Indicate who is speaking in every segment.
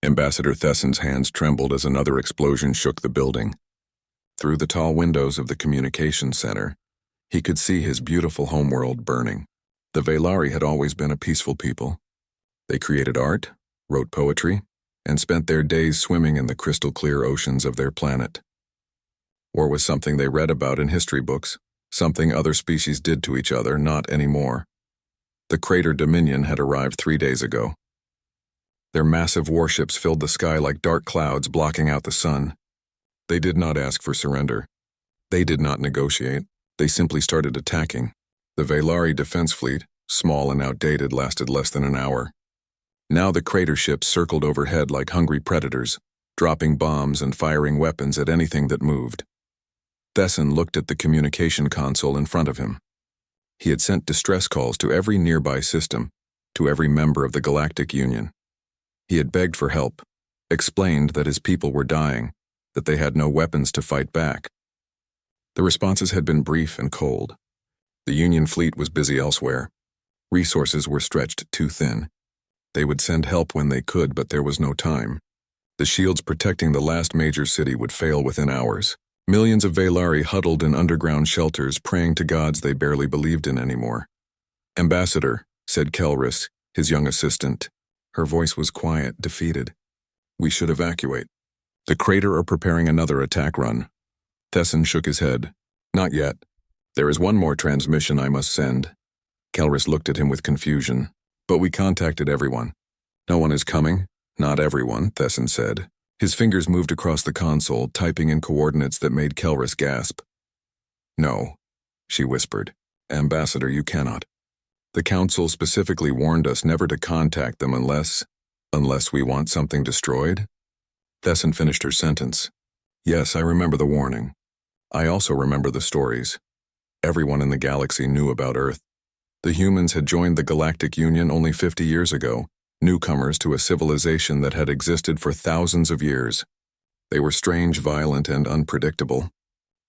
Speaker 1: Ambassador Thessen's hands trembled as another explosion shook the building. Through the tall windows of the communications center, he could see his beautiful homeworld burning. The Velari had always been a peaceful people. They created art, wrote poetry, and spent their days swimming in the crystal-clear oceans of their planet. War was something they read about in history books, something other species did to each other, not anymore. The Crater Dominion had arrived 3 days ago. Their massive warships filled the sky like dark clouds blocking out the sun. They did not ask for surrender. They did not negotiate. They simply started attacking. The Velari defense fleet, small and outdated, lasted less than an hour. Now the crater ships circled overhead like hungry predators, dropping bombs and firing weapons at anything that moved. Thessen looked at the communication console in front of him. He had sent distress calls to every nearby system, to every member of the Galactic Union. He had begged for help, explained that his people were dying, that they had no weapons to fight back. The responses had been brief and cold. The Union fleet was busy elsewhere. Resources were stretched too thin. They would send help when they could, but there was no time. The shields protecting the last major city would fail within hours. Millions of Velari huddled in underground shelters, praying to gods they barely believed in anymore. "Ambassador," said Kelris, his young assistant. Her voice was quiet, defeated. "We should evacuate. The crater are preparing another attack run." Thessen shook his head. "Not yet. There is one more transmission I must send." Kelris looked at him with confusion. "But we contacted everyone." "No one is coming?" "Not everyone," Thessen said. His fingers moved across the console, typing in coordinates that made Kelris gasp. "No," she whispered. "Ambassador, you cannot. The Council specifically warned us never to contact them unless we want something destroyed." Thessen finished her sentence. "Yes, I remember the warning. I also remember the stories. Everyone in the galaxy knew about Earth. The humans had joined the Galactic Union only 50 years ago, newcomers to a civilization that had existed for thousands of years. They were strange, violent, and unpredictable.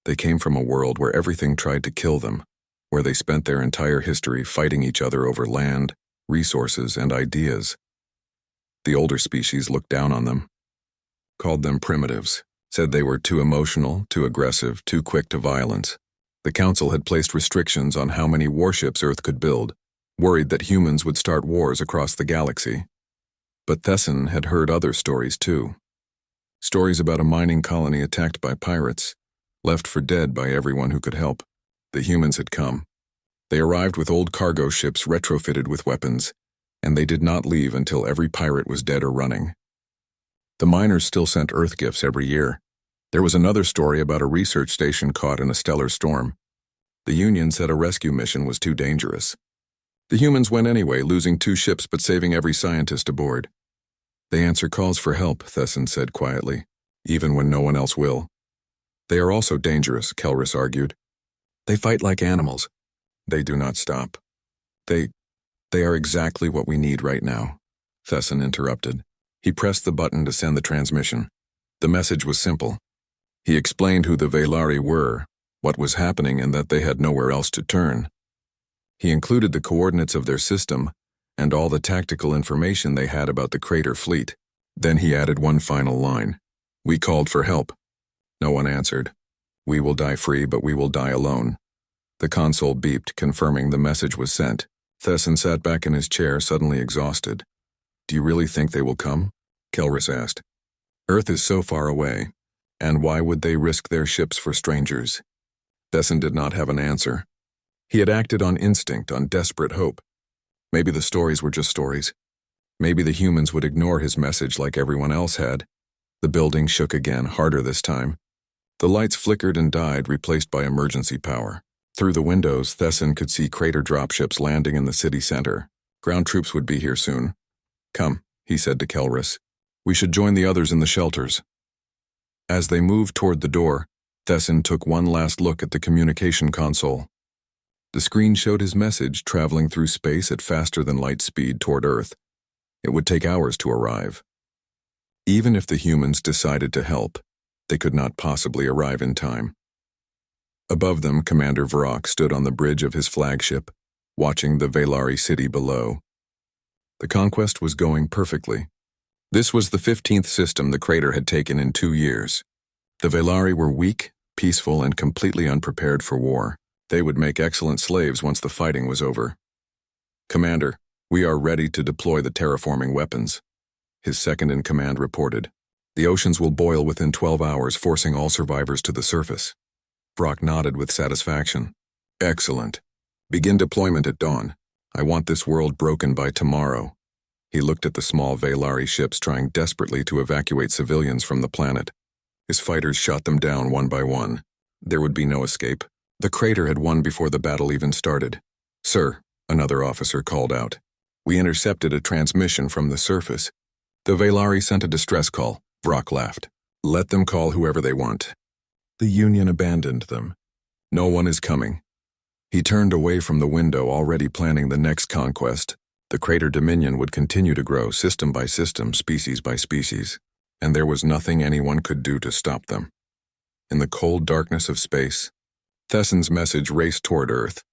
Speaker 1: They came from a world where everything tried to kill them, where they spent their entire history fighting each other over land, resources, and ideas. The older species looked down on them, called them primitives, said they were too emotional, too aggressive, too quick to violence. The Council had placed restrictions on how many warships Earth could build, worried that humans would start wars across the galaxy. But Thessen had heard other stories too. Stories about a mining colony attacked by pirates, left for dead by everyone who could help. The humans had come. They arrived with old cargo ships retrofitted with weapons, and they did not leave until every pirate was dead or running. The miners still sent Earth gifts every year. There was another story about a research station caught in a stellar storm. The Union said a rescue mission was too dangerous. The humans went anyway, losing 2 ships but saving every scientist aboard. "They answer calls for help," Thessen said quietly, "even when no one else will." "They are also dangerous," Kelris argued. "They fight like animals. They do not stop. They are exactly what we need right now," Thessen interrupted. He pressed the button to send the transmission. The message was simple. He explained who the Velari were, what was happening, and that they had nowhere else to turn. He included the coordinates of their system and all the tactical information they had about the crater fleet. Then he added one final line. "We called for help. No one answered. We will die free, but we will die alone." The console beeped, confirming the message was sent. Thessen sat back in his chair, suddenly exhausted. "Do you really think they will come?" Kelris asked. "Earth is so far away, and why would they risk their ships for strangers?" Thessen did not have an answer. He had acted on instinct, on desperate hope. Maybe the stories were just stories. Maybe the humans would ignore his message like everyone else had. The building shook again, harder this time. The lights flickered and died, replaced by emergency power. Through the windows, Thessen could see crater dropships landing in the city center. Ground troops would be here soon. "Come," he said to Kelris. "We should join the others in the shelters." As they moved toward the door, Thessen took one last look at the communication console. The screen showed his message traveling through space at faster than light speed toward Earth. It would take hours to arrive. Even if the humans decided to help, they could not possibly arrive in time. Above them, Commander Varrock stood on the bridge of his flagship, watching the Velari city below. The conquest was going perfectly. This was the 15th system the crater had taken in 2 years. The Velari were weak, peaceful, and completely unprepared for war. They would make excellent slaves once the fighting was over. "Commander, we are ready to deploy the terraforming weapons," his second-in-command reported. "The oceans will boil within 12 hours, forcing all survivors to the surface." Brock nodded with satisfaction. "Excellent. Begin deployment at dawn. I want this world broken by tomorrow." He looked at the small Velari ships trying desperately to evacuate civilians from the planet. His fighters shot them down one by one. There would be no escape. The crater had won before the battle even started. "Sir," another officer called out. "We intercepted a transmission from the surface." "The Velari sent a distress call," Brock laughed. "Let them call whoever they want." The Union abandoned them. "No one is coming." He turned away from the window, already planning the next conquest. The crater dominion would continue to grow, system by system, species by species, and there was nothing anyone could do to stop them. In the cold darkness of space, Thessen's message raced toward Earth,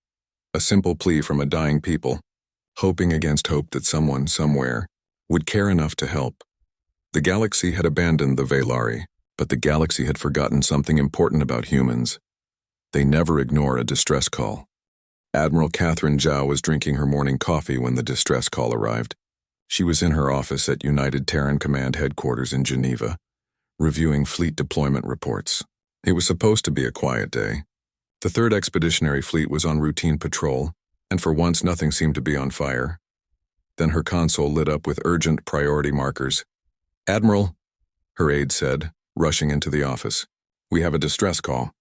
Speaker 1: a simple plea from a dying people, hoping against hope that someone, somewhere, would care enough to help. The galaxy had abandoned the Velari, but the galaxy had forgotten something important about humans. They never ignore a distress call. Admiral Catherine Zhao was drinking her morning coffee when the distress call arrived. She was in her office at United Terran Command headquarters in Geneva, reviewing fleet deployment reports. It was supposed to be a quiet day. The 3rd Expeditionary Fleet was on routine patrol, and for once nothing seemed to be on fire. Then her console lit up with urgent priority markers. "Admiral," her aide said, rushing into the office, "we have a distress call.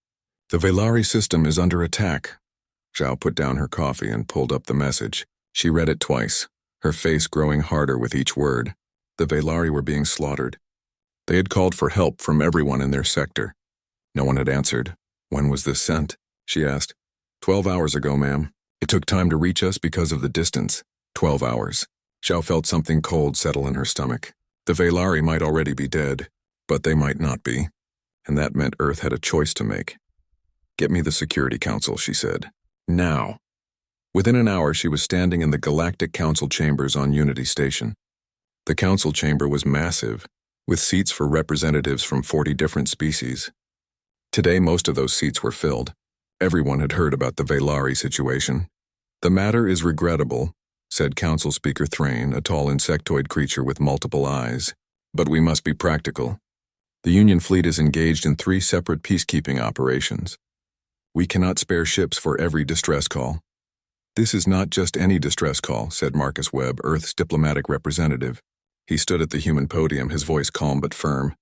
Speaker 1: The Velari system is under attack." Zhao put down her coffee and pulled up the message. She read it twice, her face growing harder with each word. The Velari were being slaughtered. They had called for help from everyone in their sector. No one had answered. "When was this sent?" she asked. 12 hours ago, ma'am. It took time to reach us because of the distance. 12 hours. Zhao felt something cold settle in her stomach. The Velari might already be dead, but they might not be. And that meant Earth had a choice to make. "Get me the Security Council," she said. "Now." Within an hour, she was standing in the Galactic Council chambers on Unity Station. The council chamber was massive, with seats for representatives from 40 different species. Today, most of those seats were filled. Everyone had heard about the Velari situation. "The matter is regrettable," said Council Speaker Thrain, a tall insectoid creature with multiple eyes. "But we must be practical. The Union fleet is engaged in 3 separate peacekeeping operations. We cannot spare ships for every distress call." "This is not just any distress call," said Marcus Webb, Earth's diplomatic representative. He stood at the human podium, his voice calm but firm.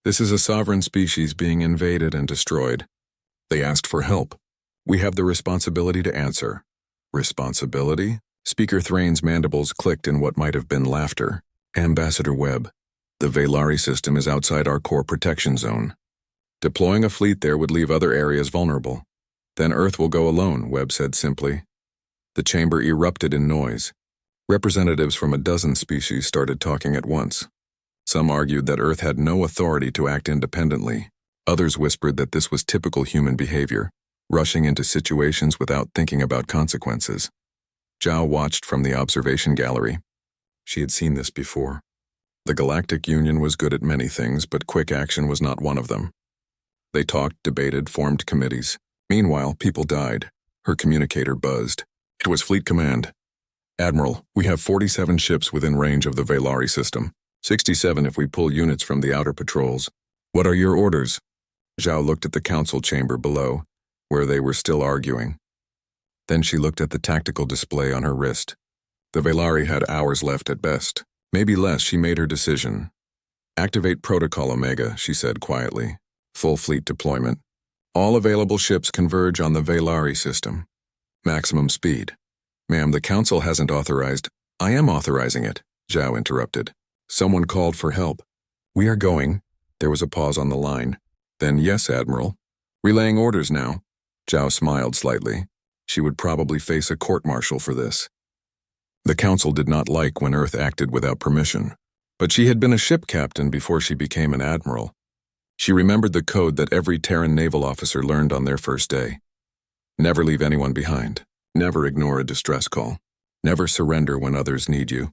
Speaker 1: "This is a sovereign species being invaded and destroyed. They asked for help. We have the responsibility to answer." "Responsibility?" Speaker Thrain's mandibles clicked in what might have been laughter. "Ambassador Webb, the Velari system is outside our core protection zone. Deploying a fleet there would leave other areas vulnerable. Then Earth will go alone," Webb said simply. The chamber erupted in noise. Representatives from a dozen species started talking at once. Some argued that Earth had no authority to act independently. Others whispered that this was typical human behavior, rushing into situations without thinking about consequences. Zhao watched from the observation gallery. She had seen this before. The Galactic Union was good at many things, but quick action was not one of them. They talked, debated, formed committees. Meanwhile, people died. Her communicator buzzed. It was Fleet Command. "Admiral, we have 47 ships within range of the Velari system. 67 if we pull units from the outer patrols. What are your orders?" Zhao looked at the council chamber below, where they were still arguing. Then she looked at the tactical display on her wrist. The Velari had hours left at best. Maybe less. She made her decision. "Activate Protocol Omega," she said quietly. "Full fleet deployment. All available ships converge on the Velari system. Maximum speed." "Ma'am, the Council hasn't authorized—" "I am authorizing it," Zhao interrupted. Someone called for help. "We are going." There was a pause on the line. Then, "Yes, Admiral. Relaying orders now." Zhao smiled slightly. She would probably face a court-martial for this. The Council did not like when Earth acted without permission, but she had been a ship captain before she became an admiral. She remembered the code that every Terran naval officer learned on their first day. Never leave anyone behind. Never ignore a distress call. Never surrender when others need you.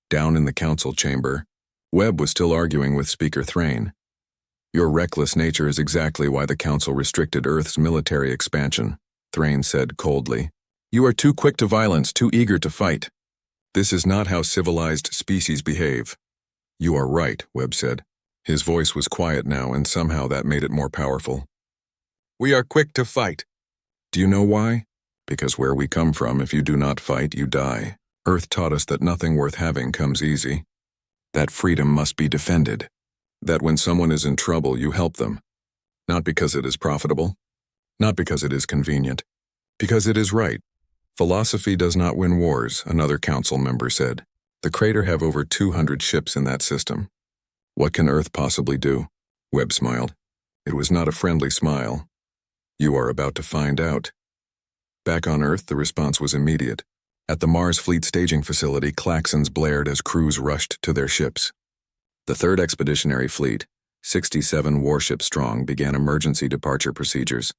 Speaker 1: Down in the council chamber, Webb was still arguing with Speaker Thrain. Your reckless nature is exactly why the Council restricted Earth's military expansion, Thrain said coldly. You are too quick to violence, too eager to fight. This is not how civilized species behave. You are right, Webb said. His voice was quiet now, and somehow that made it more powerful. We are quick to fight. Do you know why? Because where we come from, if you do not fight, you die. Earth taught us that nothing worth having comes easy. That freedom must be defended. That when someone is in trouble, you help them. Not because it is profitable. Not because it is convenient. Because it is right. Philosophy does not win wars, another council member said. The crater have over 200 ships in that system. What can Earth possibly do? Webb smiled. It was not a friendly smile. You are about to find out. Back on Earth, the response was immediate. At the Mars Fleet staging facility, klaxons blared as crews rushed to their ships. The 3rd Expeditionary Fleet, 67 warships strong, began emergency departure procedures.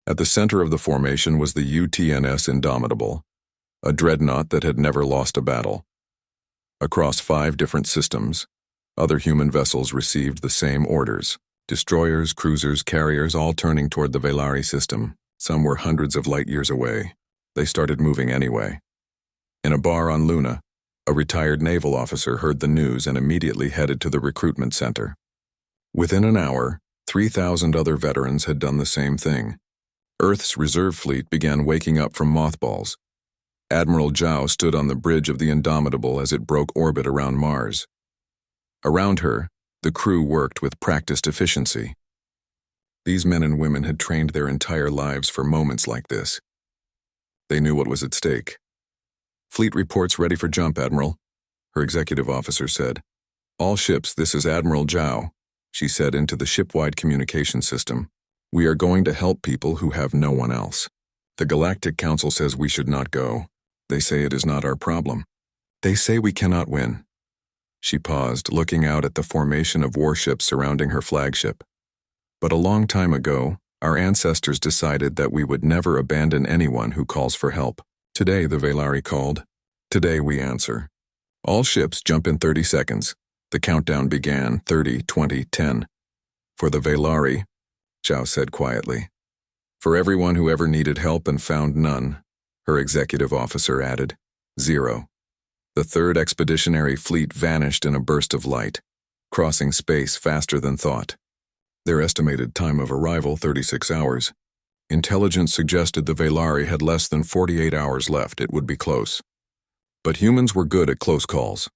Speaker 1: At the center of the formation was the UTNS Indomitable, a dreadnought that had never lost a battle. Across 5 different systems, other human vessels received the same orders. Destroyers, cruisers, carriers, all turning toward the Velari system. Some were hundreds of light years away. They started moving anyway. In a bar on Luna, a retired naval officer heard the news and immediately headed to the recruitment center. Within an hour, 3,000 other veterans had done the same thing. Earth's reserve fleet began waking up from mothballs. Admiral Zhao stood on the bridge of the Indomitable as it broke orbit around Mars. Around her, the crew worked with practiced efficiency. These men and women had trained their entire lives for moments like this. They knew what was at stake. Fleet reports ready for jump, Admiral, her executive officer said. All ships, this is Admiral Zhao, she said into the ship-wide communication system. We are going to help people who have no one else. The Galactic Council says we should not go. They say it is not our problem. They say we cannot win. She paused, looking out at the formation of warships surrounding her flagship. But a long time ago, our ancestors decided that we would never abandon anyone who calls for help. Today, the Velari called. Today we answer. All ships jump in 30 seconds. The countdown began, 30, 20, 10. For the Velari, Zhao said quietly. For everyone who ever needed help and found none, her executive officer added, 0. The 3rd Expeditionary Fleet vanished in a burst of light, crossing space faster than thought. Their estimated time of arrival, 36 hours. Intelligence suggested the Velari had less than 48 hours left. It would be close. But humans were good at close calls.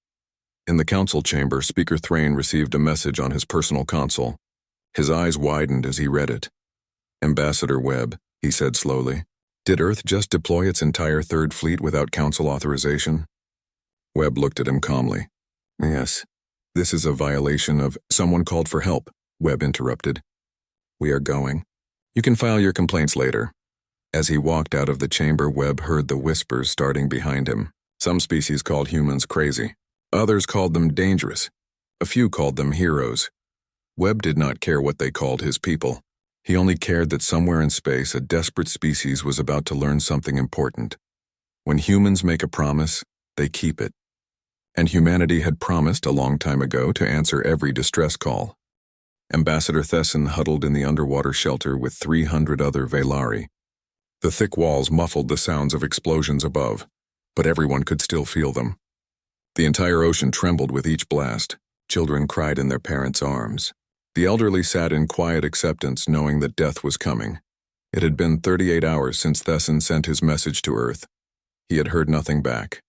Speaker 1: In the council chamber, Speaker Thrain received a message on his personal console. His eyes widened as he read it. Ambassador Webb, he said slowly, did Earth just deploy its entire 3rd Fleet without council authorization? Webb looked at him calmly. Yes. This is a violation of... Someone called for help, Webb interrupted. We are going. You can file your complaints later. As he walked out of the chamber, Webb heard the whispers starting behind him. Some species called humans crazy. Others called them dangerous. A few called them heroes. Webb did not care what they called his people. He only cared that somewhere in space a desperate species was about to learn something important. When humans make a promise, they keep it. And humanity had promised a long time ago to answer every distress call. Ambassador Thesson huddled in the underwater shelter with 300 other Velari. The thick walls muffled the sounds of explosions above, but everyone could still feel them. The entire ocean trembled with each blast. Children cried in their parents' arms. The elderly sat in quiet acceptance, knowing that death was coming. It had been 38 hours since Thesson sent his message to Earth. He had heard nothing back.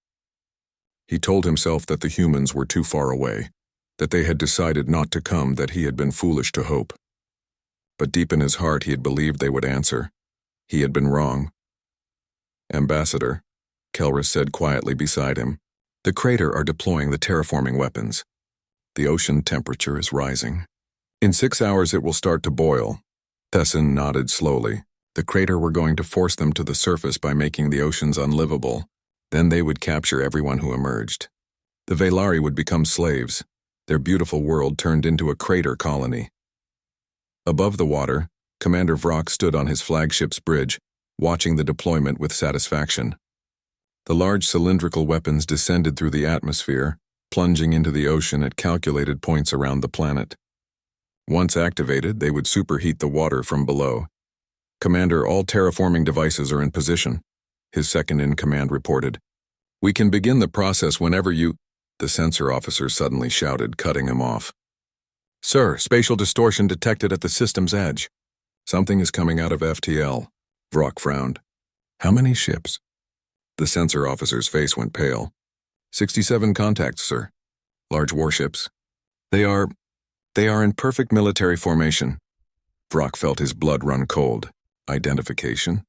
Speaker 1: He told himself that the humans were too far away, that they had decided not to come, that he had been foolish to hope. But deep in his heart he had believed they would answer. He had been wrong. Ambassador, Kelris said quietly beside him, the crater are deploying the terraforming weapons. The ocean temperature is rising. In 6 hours it will start to boil. Thesson nodded slowly. The crater were going to force them to the surface by making the oceans unlivable. Then they would capture everyone who emerged. The Velari would become slaves. Their beautiful world turned into a crater colony. Above the water, Commander Vrock stood on his flagship's bridge, watching the deployment with satisfaction. The large cylindrical weapons descended through the atmosphere, plunging into the ocean at calculated points around the planet. Once activated, they would superheat the water from below. "Commander, all terraforming devices are in position," his second-in-command reported. "We can begin the process whenever you—" The sensor officer suddenly shouted, cutting him off. "Sir, spatial distortion detected at the system's edge. Something is coming out of FTL." Vrock frowned. "How many ships?" The sensor officer's face went pale. 67 contacts, sir. Large warships. They are in perfect military formation." Vrock felt his blood run cold. "Identification?"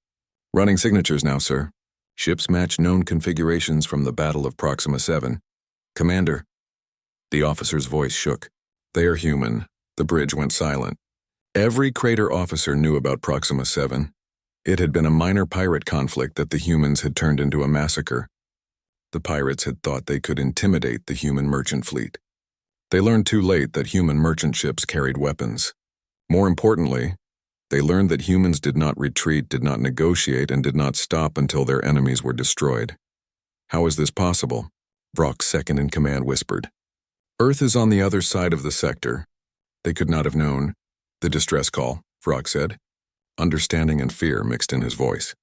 Speaker 1: "Running signatures now, sir. Ships match known configurations from the Battle of Proxima 7. Commander." The officer's voice shook. "They are human." The bridge went silent. Every crater officer knew about Proxima 7. It had been a minor pirate conflict that the humans had turned into a massacre. The pirates had thought they could intimidate the human merchant fleet. They learned too late that human merchant ships carried weapons. More importantly, they learned that humans did not retreat, did not negotiate, and did not stop until their enemies were destroyed. "How is this possible?" Vrock's second-in-command whispered. "Earth is on the other side of the sector. They could not have known." "The distress call," Vrock said. Understanding and fear mixed in his voice.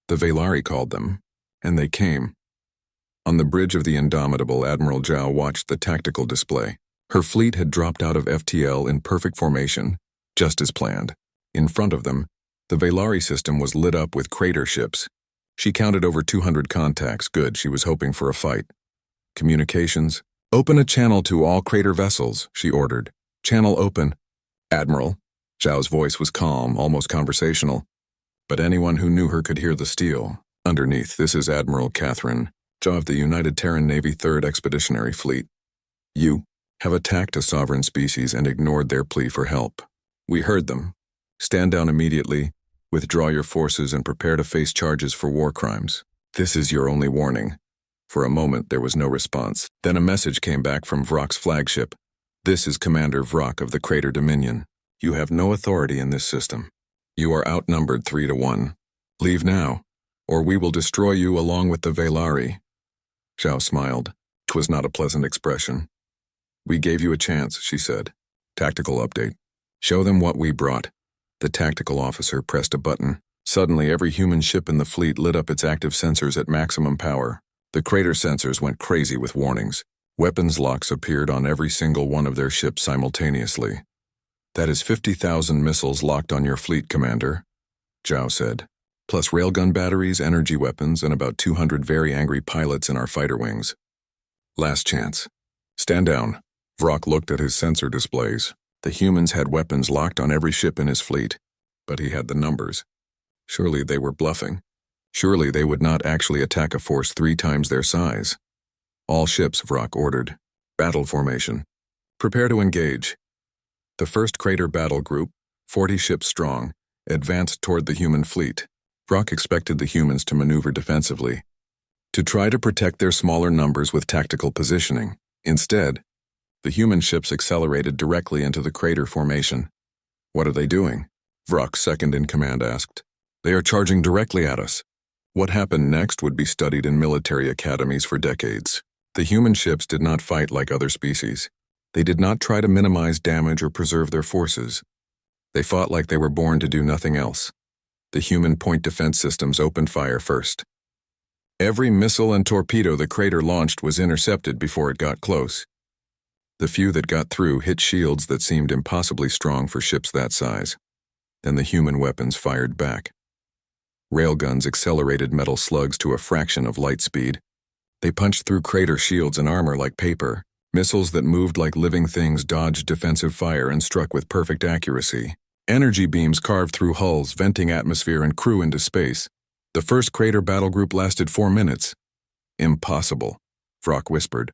Speaker 1: "The Velari called them, and they came." On the bridge of the Indomitable, Admiral Zhao watched the tactical display. Her fleet had dropped out of FTL in perfect formation, just as planned. In front of them, the Velari system was lit up with crater ships. She counted over 200 contacts. Good, she was hoping for a fight. "Communications. Open a channel to all crater vessels," she ordered. "Channel open." "Admiral." Zhao's voice was calm, almost conversational. But anyone who knew her could hear the steel. "Underneath, this is Admiral Catherine, Zhao of the United Terran Navy 3rd Expeditionary Fleet. You have attacked a sovereign species and ignored their plea for help. We heard them. Stand down immediately, withdraw your forces, and prepare to face charges for war crimes. This is your only warning." For a moment, there was no response. Then a message came back from Vrock's flagship. "This is Commander Vrock of the Crater Dominion. You have no authority in this system. You are outnumbered 3-1. Leave now, or we will destroy you along with the Velari." Zhao smiled. 'Twas not a pleasant expression. "We gave you a chance," she said. "Tactical update. Show them what we brought." The tactical officer pressed a button. Suddenly, every human ship in the fleet lit up its active sensors at maximum power. The crater sensors went crazy with warnings. Weapons locks appeared on every single one of their ships simultaneously. "That is 50,000 missiles locked on your fleet, Commander," Zhao said. "Plus railgun batteries, energy weapons, and about 200 very angry pilots in our fighter wings. Last chance. Stand down." Vrock looked at his sensor displays. The humans had weapons locked on every ship in his fleet, but he had the numbers. Surely they were bluffing. Surely they would not actually attack a force 3 times their size. "All ships," Vrock ordered. "Battle formation. Prepare to engage." The first crater battle group, 40 ships strong, advanced toward the human fleet. Vrock expected the humans to maneuver defensively, to try to protect their smaller numbers with tactical positioning. Instead, the human ships accelerated directly into the crater formation. "What are they doing?" Vrock's second-in-command asked. "They are charging directly at us." What happened next would be studied in military academies for decades. The human ships did not fight like other species. They did not try to minimize damage or preserve their forces. They fought like they were born to do nothing else. The human point defense systems opened fire first. Every missile and torpedo the crater launched was intercepted before it got close. The few that got through hit shields that seemed impossibly strong for ships that size. Then the human weapons fired back. Railguns accelerated metal slugs to a fraction of light speed. They punched through crater shields and armor like paper. Missiles that moved like living things dodged defensive fire and struck with perfect accuracy. Energy beams carved through hulls, venting atmosphere and crew into space. The first crater battle group lasted 4 minutes. "Impossible," Vrock whispered.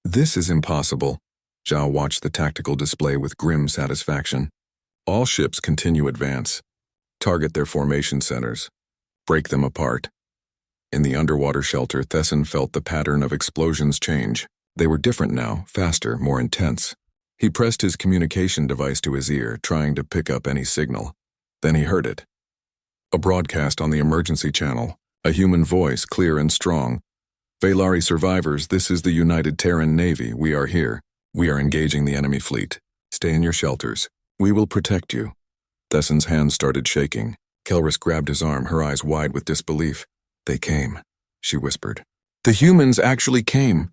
Speaker 1: "This is impossible." Zhao watched the tactical display with grim satisfaction. "All ships continue advance. Target their formation centers. Break them apart." In the underwater shelter, Thesson felt the pattern of explosions change. They were different now, faster, more intense. He pressed his communication device to his ear, trying to pick up any signal. Then he heard it. A broadcast on the emergency channel, a human voice, clear and strong. Valari survivors, this is the United Terran Navy. We are here. We are engaging the enemy fleet. Stay in your shelters. We will protect you. Thessen's hands started shaking. Kelris grabbed his arm, her eyes wide with disbelief. They came, she whispered. The humans actually came.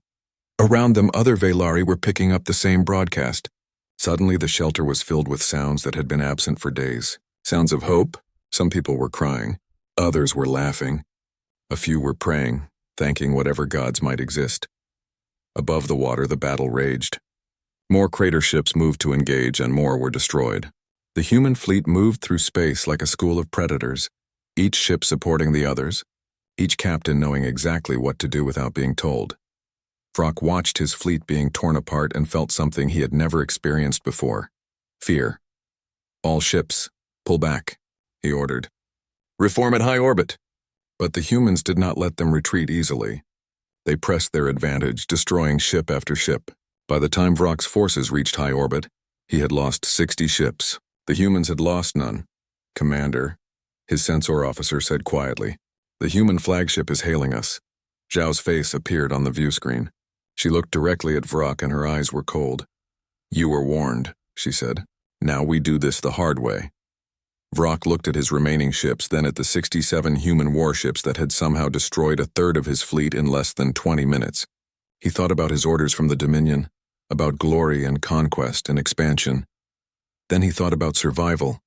Speaker 1: Around them, other Valari were picking up the same broadcast. Suddenly, the shelter was filled with sounds that had been absent for days. Sounds of hope. Some people were crying. Others were laughing. A few were praying, thanking whatever gods might exist. Above the water, the battle raged. More crater ships moved to engage, and more were destroyed. The human fleet moved through space like a school of predators, each ship supporting the others, each captain knowing exactly what to do without being told. Vrock watched his fleet being torn apart and felt something he had never experienced before. Fear. All ships, pull back, he ordered. Reform at high orbit. But the humans did not let them retreat easily. They pressed their advantage, destroying ship after ship. By the time Vrock's forces reached high orbit, he had lost 60 ships. The humans had lost none. Commander, his sensor officer said quietly, the human flagship is hailing us. Zhao's face appeared on the view screen. She looked directly at Vrock and her eyes were cold. You were warned, she said. Now we do this the hard way. Vrock looked at his remaining ships, then at the 67 human warships that had somehow destroyed a third of his fleet in less than 20 minutes. He thought about his orders from the Dominion, about glory and conquest and expansion. Then he thought about survival.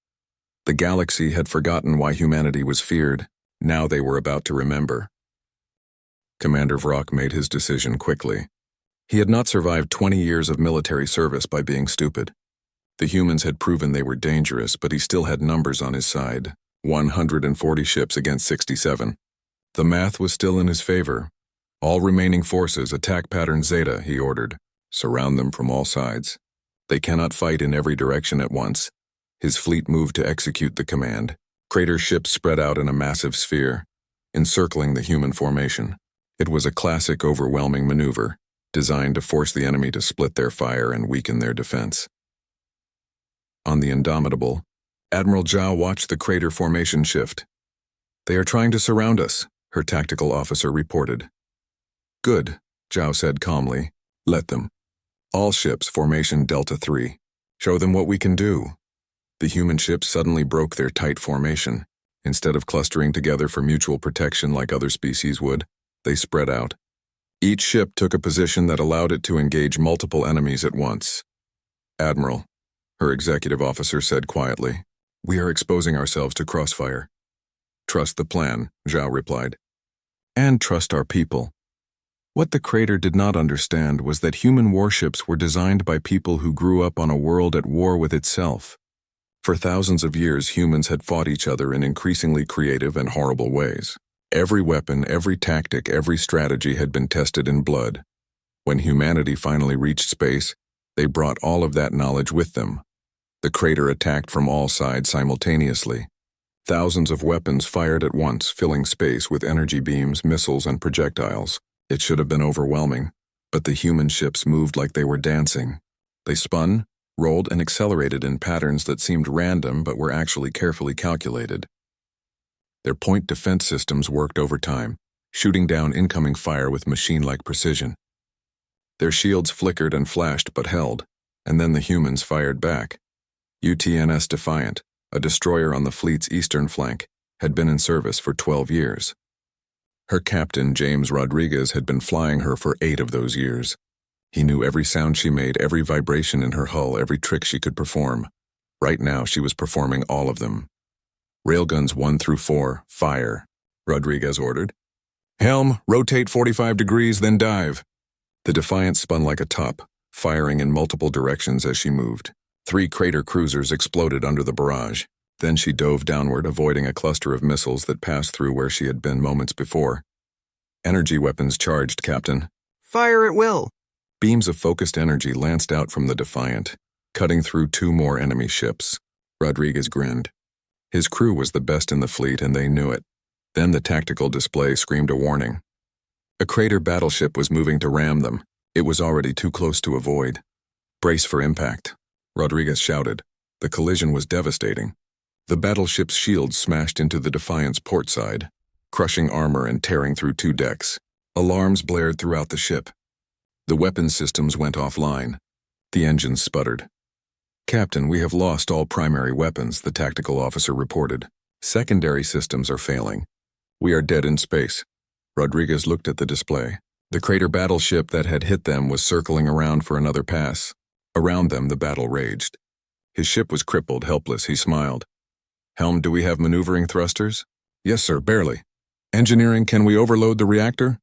Speaker 1: The galaxy had forgotten why humanity was feared. Now they were about to remember. Commander Vrock made his decision quickly. He had not survived 20 years of military service by being stupid. The humans had proven they were dangerous, but he still had numbers on his side. 140 ships against 67. The math was still in his favor. All remaining forces, attack pattern Zeta, he ordered. Surround them from all sides. They cannot fight in every direction at once. His fleet moved to execute the command. Crater ships spread out in a massive sphere, encircling the human formation. It was a classic overwhelming maneuver, designed to force the enemy to split their fire and weaken their defense. On the Indomitable, Admiral Zhao watched the crater formation shift. They are trying to surround us, her tactical officer reported. Good, Zhao said calmly. Let them. All ships, formation Delta 3. Show them what we can do. The human ships suddenly broke their tight formation. Instead of clustering together for mutual protection like other species would, they spread out. Each ship took a position that allowed it to engage multiple enemies at once. Admiral, her executive officer said quietly, we are exposing ourselves to crossfire. Trust the plan, Zhao replied. And trust our people. What the crater did not understand was that human warships were designed by people who grew up on a world at war with itself. For thousands of years, humans had fought each other in increasingly creative and horrible ways. Every weapon, every tactic, every strategy had been tested in blood. When humanity finally reached space, they brought all of that knowledge with them. The crater attacked from all sides simultaneously. Thousands of weapons fired at once, filling space with energy beams, missiles, and projectiles. It should have been overwhelming, but the human ships moved like they were dancing. They spun, rolled, and accelerated in patterns that seemed random but were actually carefully calculated. Their point defense systems worked overtime, shooting down incoming fire with machine-like precision. Their shields flickered and flashed but held, and then the humans fired back. UTNS Defiant, a destroyer on the fleet's eastern flank, had been in service for 12 years. Her captain, James Rodriguez, had been flying her for 8 of those years. He knew every sound she made, every vibration in her hull, every trick she could perform. Right now, she was performing all of them. Railguns 1 through 4, fire, Rodriguez ordered. Helm, rotate 45 degrees, then dive. The Defiant spun like a top, firing in multiple directions as she moved. 3 crater cruisers exploded under the barrage. Then she dove downward, avoiding a cluster of missiles that passed through where she had been moments before. Energy weapons charged, Captain.
Speaker 2: Fire at will.
Speaker 1: Beams of focused energy lanced out from the Defiant, cutting through 2 more enemy ships. Rodriguez grinned. His crew was the best in the fleet, and they knew it. Then the tactical display screamed a warning. A crater battleship was moving to ram them. It was already too close to avoid. Brace for impact, Rodriguez shouted. The collision was devastating. The battleship's shields smashed into the Defiant's port side, crushing armor and tearing through 2 decks. Alarms blared throughout the ship. The weapon systems went offline. The engines sputtered. "Captain, we have lost all primary weapons," the tactical officer reported. "Secondary systems are failing. We are dead in space." Rodriguez looked at the display. The crater battleship that had hit them was circling around for another pass. Around them, the battle raged. His ship was crippled, helpless. He smiled. "Helm, do we have maneuvering thrusters?" "Yes, sir, barely." "Engineering, can we overload the reactor?"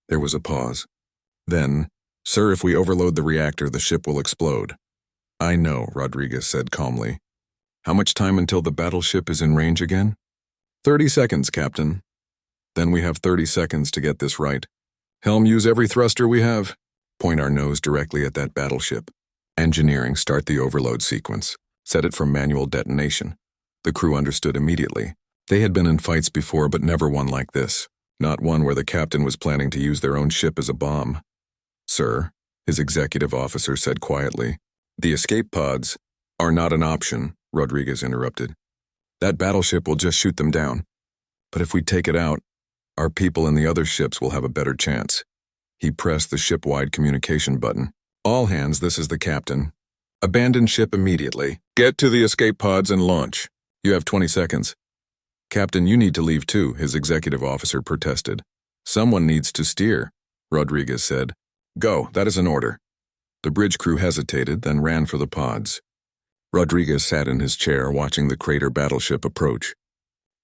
Speaker 1: There was a pause. Then, "Sir, if we overload the reactor, the ship will explode." "I know," Rodriguez said calmly. "How much time until the battleship is in range again?" 30 seconds, Captain." "Then we have 30 seconds to get this right. Helm, use every thruster we have. Point our nose directly at that battleship. Engineering, start the overload sequence. Set it for manual detonation." The crew understood immediately. They had been in fights before, but never one like this. Not one where the captain was planning to use their own ship as a bomb. "Sir," his executive officer said quietly, "the escape pods are not an option," Rodriguez interrupted. "That battleship will just shoot them down. But if we take it out, our people in the other ships will have a better chance." He pressed the ship-wide communication button. "All hands, this is the captain. Abandon ship immediately. Get to the escape pods and launch. You have 20 seconds. "Captain, you need to leave too," his executive officer protested. "Someone needs to steer," Rodriguez said. "Go, that is an order." The bridge crew hesitated, then ran for the pods. Rodriguez sat in his chair watching the crater battleship approach.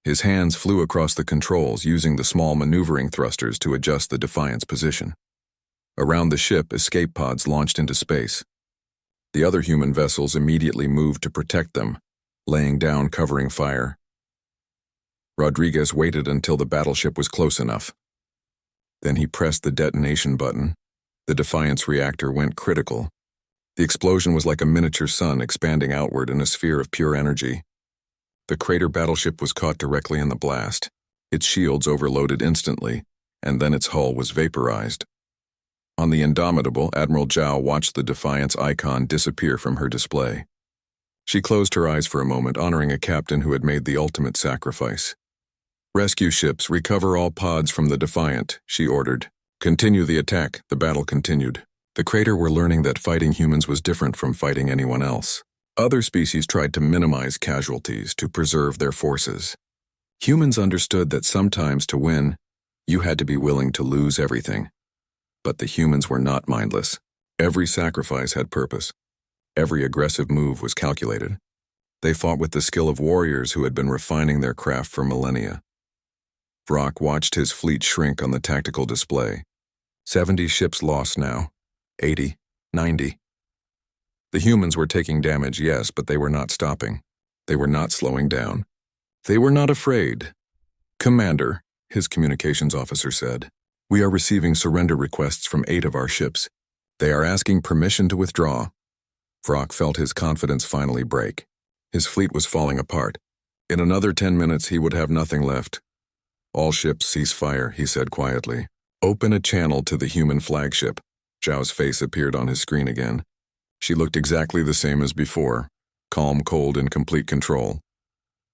Speaker 1: His hands flew across the controls, using the small maneuvering thrusters to adjust the Defiant's position. Around the ship, escape pods launched into space. The other human vessels immediately moved to protect them, laying down covering fire. Rodriguez waited until the battleship was close enough. Then he pressed the detonation button. The Defiant's reactor went critical. The explosion was like a miniature sun expanding outward in a sphere of pure energy. The crater battleship was caught directly in the blast. Its shields overloaded instantly, and then its hull was vaporized. On the Indomitable, Admiral Zhao watched the Defiant's icon disappear from her display. She closed her eyes for a moment, honoring a captain who had made the ultimate sacrifice. "Rescue ships, recover all pods from the Defiant," she ordered. "Continue the attack." The battle continued. The crater were learning that fighting humans was different from fighting anyone else. Other species tried to minimize casualties to preserve their forces. Humans understood that sometimes to win, you had to be willing to lose everything. But the humans were not mindless. Every sacrifice had purpose. Every aggressive move was calculated. They fought with the skill of warriors who had been refining their craft for millennia. Vrock watched his fleet shrink on the tactical display. 70 ships lost now. 80, 90. The humans were taking damage, yes, but they were not stopping. They were not slowing down. They were not afraid. "Commander," his communications officer said, "we are receiving surrender requests from 8 of our ships. They are asking permission to withdraw." Vrock felt his confidence finally break. His fleet was falling apart. In another 10 minutes, he would have nothing left. "All ships cease fire," he said quietly. "Open a channel to the human flagship." Zhao's face appeared on his screen again. She looked exactly the same as before, calm, cold, in complete control.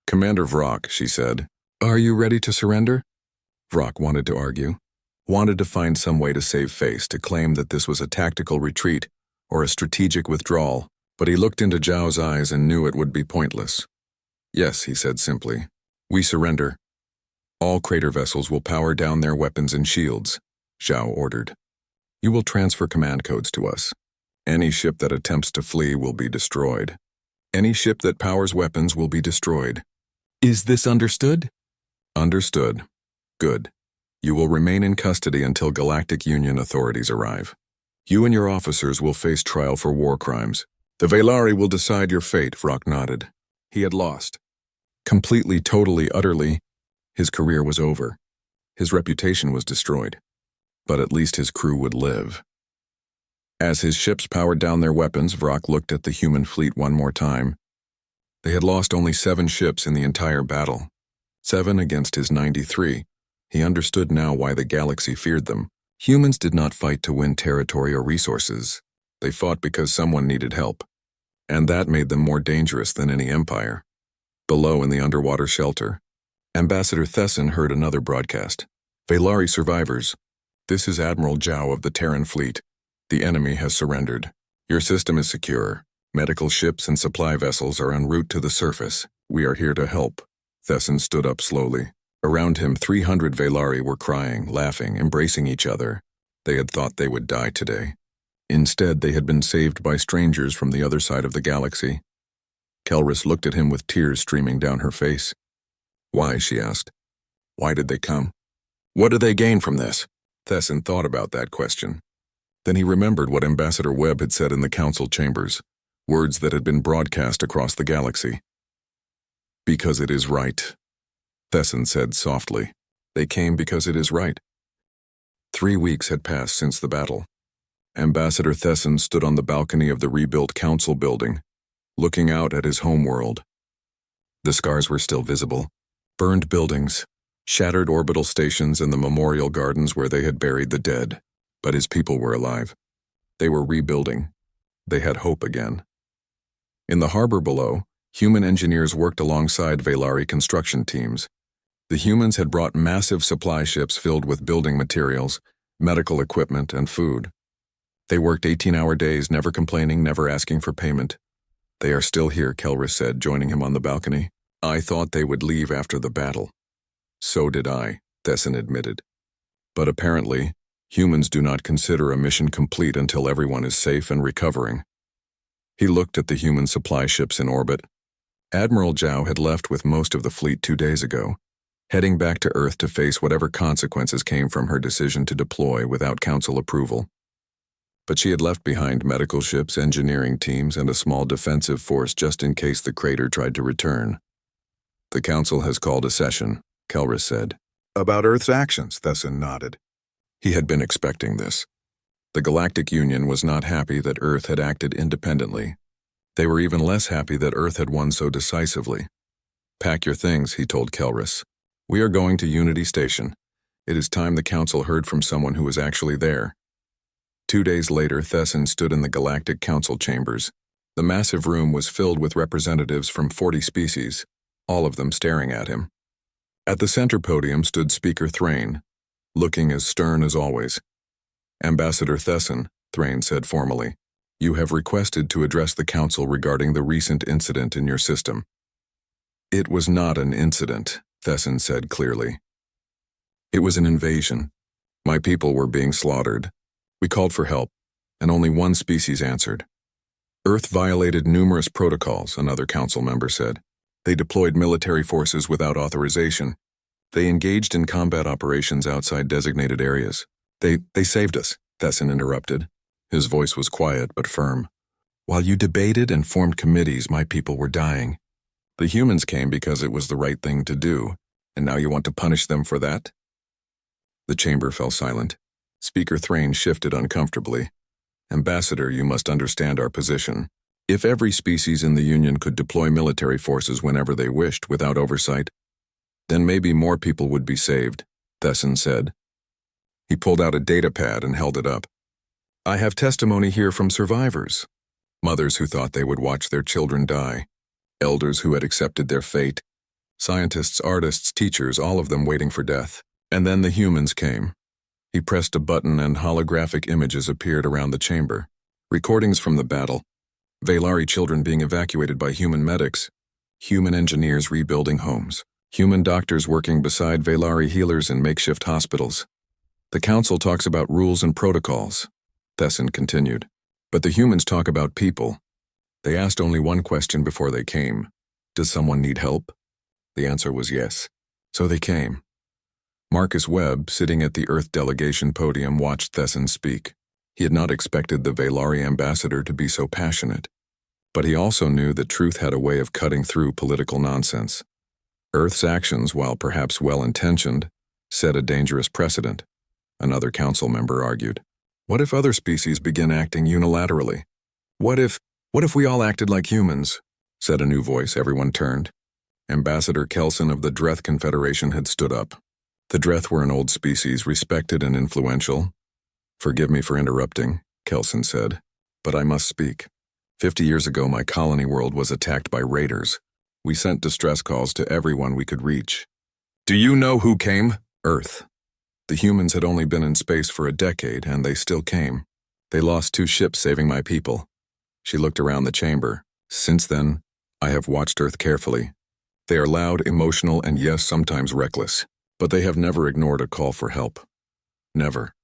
Speaker 1: "Commander Vrock," she said, "are you ready to surrender?" Vrock wanted to argue, wanted to find some way to save face, to claim that this was a tactical retreat or a strategic withdrawal, but he looked into Zhao's eyes and knew it would be pointless. "Yes," he said simply, "we surrender. All crater vessels will power down their weapons and shields," Zhao ordered. "You will transfer command codes to us. Any ship that attempts to flee will be destroyed. Any ship that powers weapons will be destroyed." "Is this understood?" "Understood. Good. You will remain in custody until Galactic Union authorities arrive. You and your officers will face trial for war crimes. The Velari will decide your fate," Vrock nodded. He had lost. Completely, totally, utterly. His career was over. His reputation was destroyed. But at least his crew would live. As his ships powered down their weapons, Vrock looked at the human fleet one more time. They had lost only 7 ships in the entire battle. 7 against his 93. He understood now why the galaxy feared them. Humans did not fight to win territory or resources. They fought because someone needed help. And that made them more dangerous than any empire. Below in the underwater shelter, Ambassador Thesson heard another broadcast. "Velari survivors. This is Admiral Zhao of the Terran Fleet. The enemy has surrendered. Your system is secure. Medical ships and supply vessels are en route to the surface. We are here to help. Thesson stood up slowly. Around him, 300 Velari were crying, laughing, embracing each other. They had thought they would die today. Instead, they had been saved by strangers from the other side of the galaxy. Kelris looked at him with tears streaming down her face. Why, she asked. Why did they come? What do they gain from this? Thesson thought about that question. Then he remembered what Ambassador Webb had said in the council chambers, words that had been broadcast across the galaxy. Because it is right, Thesson said softly. They came because it is right. 3 weeks had passed since the battle. Ambassador Thesson stood on the balcony of the rebuilt council building, looking out at his homeworld. The scars were still visible. Burned buildings, shattered orbital stations and the memorial gardens where they had buried the dead. But his people were alive. They were rebuilding. They had hope again. In the harbor below, human engineers worked alongside Velari construction teams. The humans had brought massive supply ships filled with building materials, medical equipment, and food. They worked 18-hour days, never complaining, never asking for payment. They are still here, Kelris said, joining him on the balcony. I thought they would leave after the battle. So did I, Thesson admitted. But apparently, humans do not consider a mission complete until everyone is safe and recovering. He looked at the human supply ships in orbit. Admiral Zhao had left with most of the fleet 2 days ago, heading back to Earth to face whatever consequences came from her decision to deploy without council approval. But she had left behind medical ships, engineering teams, and a small defensive force just in case the crater tried to return. The council has called a session, Kelris said. About Earth's actions, Thesson nodded. He had been expecting this. The Galactic Union was not happy that Earth had acted independently. They were even less happy that Earth had won so decisively. Pack your things, he told Kelris. We are going to Unity Station. It is time the council heard from someone who was actually there. 2 days later, Thesson stood in the Galactic Council chambers. The massive room was filled with representatives from 40 species, all of them staring at him. At the center podium stood Speaker Thrain, looking as stern as always. Ambassador Thesson, Thrain said formally, you have requested to address the council regarding the recent incident in your system. It was not an incident, Thesson said clearly. It was an invasion. My people were being slaughtered. We called for help, and only one species answered. Earth violated numerous protocols, another council member said. They deployed military forces without authorization. They engaged in combat operations outside designated areas. They saved us, Thesson interrupted. His voice was quiet but firm. While you debated and formed committees, my people were dying. The humans came because it was the right thing to do, and now you want to punish them for that? The chamber fell silent. Speaker Thrain shifted uncomfortably. Ambassador, you must understand our position. If every species in the Union could deploy military forces whenever they wished without oversight, then maybe more people would be saved, Thesson said. He pulled out a data pad and held it up. I have testimony here from survivors. Mothers who thought they would watch their children die. Elders who had accepted their fate. Scientists, artists, teachers, all of them waiting for death. And then the humans came. He pressed a button and holographic images appeared around the chamber. Recordings from the battle. Velari children being evacuated by human medics. Human engineers rebuilding homes. Human doctors working beside Velari healers in makeshift hospitals. The council talks about rules and protocols, Thesson continued. But the humans talk about people. They asked only one question before they came. Does someone need help? The answer was yes. So they came. Marcus Webb, sitting at the Earth delegation podium, watched Thesson speak. He had not expected the Velari ambassador to be so passionate. But he also knew that truth had a way of cutting through political nonsense. Earth's actions, while perhaps well-intentioned, set a dangerous precedent, another council member argued. What if other species begin acting unilaterally? What if we all acted like humans? Said a new voice. Everyone turned. Ambassador Kelson of the Dreth Confederation had stood up. The Dreth were an old species, respected and influential. Forgive me for interrupting, Kelson said, but I must speak. 50 years ago, my colony world was attacked by raiders. We sent distress calls to everyone we could reach. Do you know who came? Earth. The humans had only been in space for a decade, and they still came. They lost 2 ships saving my people. She looked around the chamber. Since then, I have watched Earth carefully. They are loud, emotional, and yes, sometimes reckless. But they have never ignored a call for help. Never.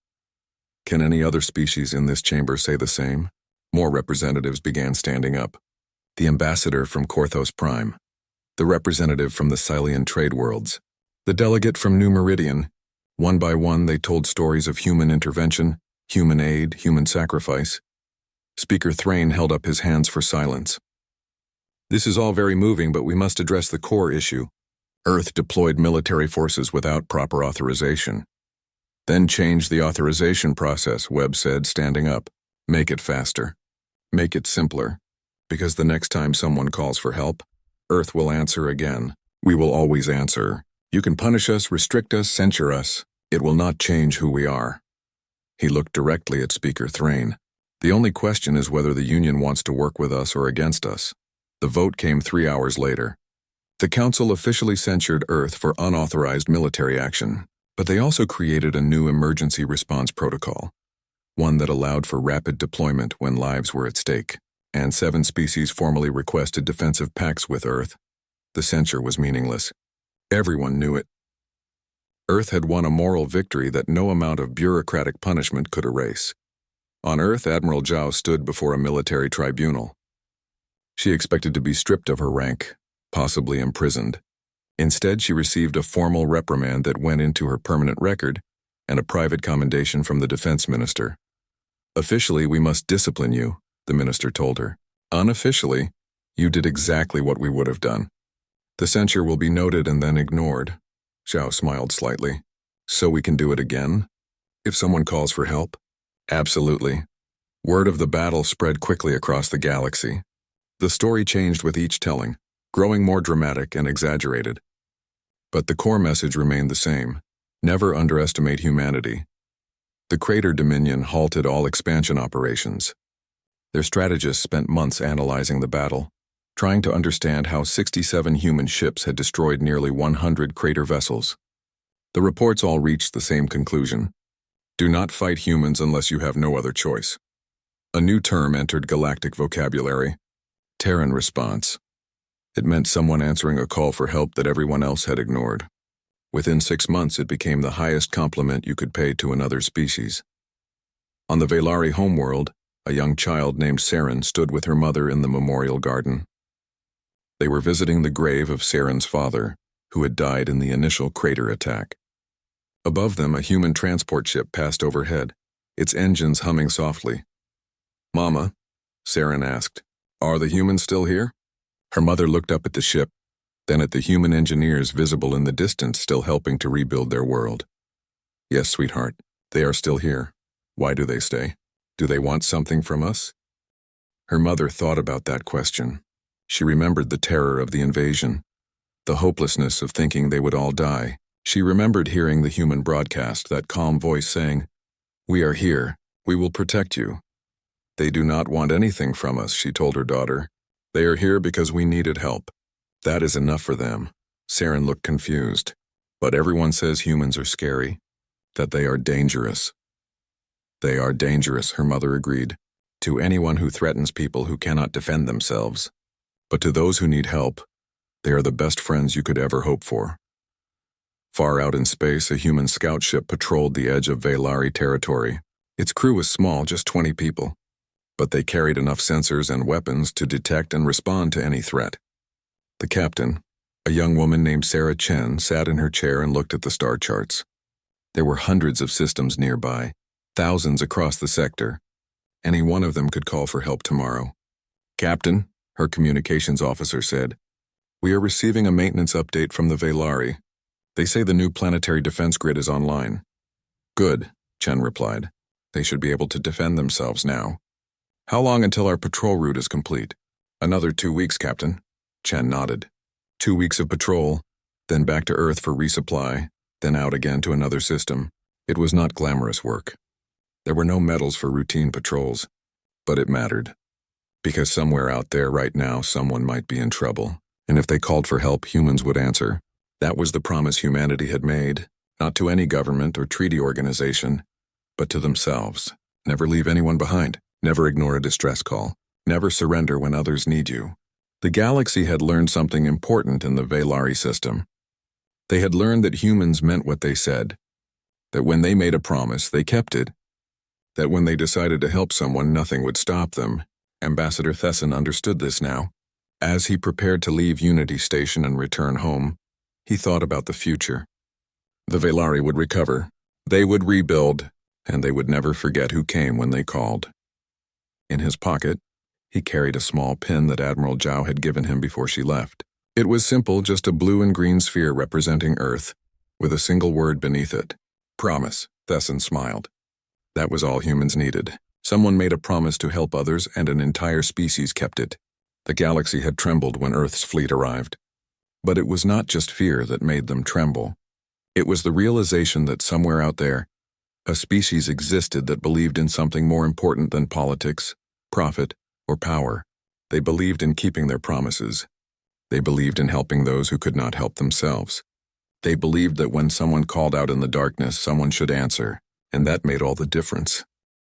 Speaker 1: Can any other species in this chamber say the same? More representatives began standing up. The ambassador from Korthos Prime. The representative from the Scylian trade worlds. The delegate from New Meridian. One by one, they told stories of human intervention, human aid, human sacrifice. Speaker Thrain held up his hands for silence. This is all very moving, but we must address the core issue. Earth deployed military forces without proper authorization. Then change the authorization process, Webb said, standing up. Make it faster. Make it simpler. Because the next time someone calls for help, Earth will answer again. We will always answer. You can punish us, restrict us, censure us. It will not change who we are. He looked directly at Speaker Thrain. The only question is whether the Union wants to work with us or against us. The vote came 3 hours later. The Council officially censured Earth for unauthorized military action, but they also created a new emergency response protocol, one that allowed for rapid deployment when lives were at stake, and 7 species formally requested defensive pacts with Earth. The censure was meaningless. Everyone knew it. Earth had won a moral victory that no amount of bureaucratic punishment could erase. On Earth, Admiral Zhao stood before a military tribunal. She expected to be stripped of her rank, possibly imprisoned. Instead, she received a formal reprimand that went into her permanent record and a private commendation from the defense minister. Officially, we must discipline you, the minister told her. Unofficially, you did exactly what we would have done. The censure will be noted and then ignored. Zhao smiled slightly. So we can do it again? If someone calls for help? Absolutely. Word of the battle spread quickly across the galaxy. The story changed with each telling, growing more dramatic and exaggerated. But the core message remained the same. Never underestimate humanity. The Crater Dominion halted all expansion operations. Their strategists spent months analyzing the battle, trying to understand how 67 human ships had destroyed nearly 100 crater vessels. The reports all reached the same conclusion. Do not fight humans unless you have no other choice. A new term entered galactic vocabulary. Terran response. It meant someone answering a call for help that everyone else had ignored. Within 6 months, it became the highest compliment you could pay to another species. On the Velari homeworld, a young child named Saren stood with her mother in the memorial garden. They were visiting the grave of Saren's father, who had died in the initial crater attack. Above them, a human transport ship passed overhead, its engines humming softly. "Mama," Saren asked, "are the humans still here?" Her mother looked up at the ship, then at the human engineers visible in the distance still helping to rebuild their world. "Yes, sweetheart, they are still here. Why do they stay? Do they want something from us?" Her mother thought about that question. She remembered the terror of the invasion, the hopelessness of thinking they would all die. She remembered hearing the human broadcast, that calm voice saying, "We are here. We will protect you." "They do not want anything from us," she told her daughter. "They are here because we needed help. That is enough for them." Saren looked confused. "But everyone says humans are scary, that they are dangerous." "They are dangerous," her mother agreed, "to anyone who threatens people who cannot defend themselves. But to those who need help, they are the best friends you could ever hope for." Far out in space, a human scout ship patrolled the edge of Velari territory. Its crew was small, just 20 people. But they carried enough sensors and weapons to detect and respond to any threat. The captain, a young woman named Sarah Chen, sat in her chair and looked at the star charts. There were hundreds of systems nearby, thousands across the sector. Any one of them could call for help tomorrow. "Captain," her communications officer said, "we are receiving a maintenance update from the Velari. They say the new planetary defense grid is online." "Good," Chen replied. "They should be able to defend themselves now." "How long until our patrol route is complete?" "Another 2 weeks, Captain." Chen nodded. 2 weeks of patrol, then back to Earth for resupply, then out again to another system. It was not glamorous work. There were no medals for routine patrols, but it mattered. Because somewhere out there right now someone might be in trouble, and if they called for help, humans would answer. That was the promise humanity had made, not to any government or treaty organization, but to themselves. Never leave anyone behind. Never ignore a distress call. Never surrender when others need you. The galaxy had learned something important in the Veilari system. They had learned that humans meant what they said, that when they made a promise, they kept it, that when they decided to help someone, nothing would stop them. Ambassador Thesson understood this now. As he prepared to leave Unity Station and return home, he thought about the future. The Veilari would recover, they would rebuild, and they would never forget who came when they called. In his pocket, he carried a small pin that Admiral Zhao had given him before she left. It was simple, just a blue and green sphere representing Earth, with a single word beneath it. Promise, Thesson smiled. That was all humans needed. Someone made a promise to help others, and an entire species kept it. The galaxy had trembled when Earth's fleet arrived. But it was not just fear that made them tremble. It was the realization that somewhere out there, a species existed that believed in something more important than politics, profit, or power. They believed in keeping their promises. They believed in helping those who could not help themselves. They believed that when someone called out in the darkness, someone should answer, and that made all the difference.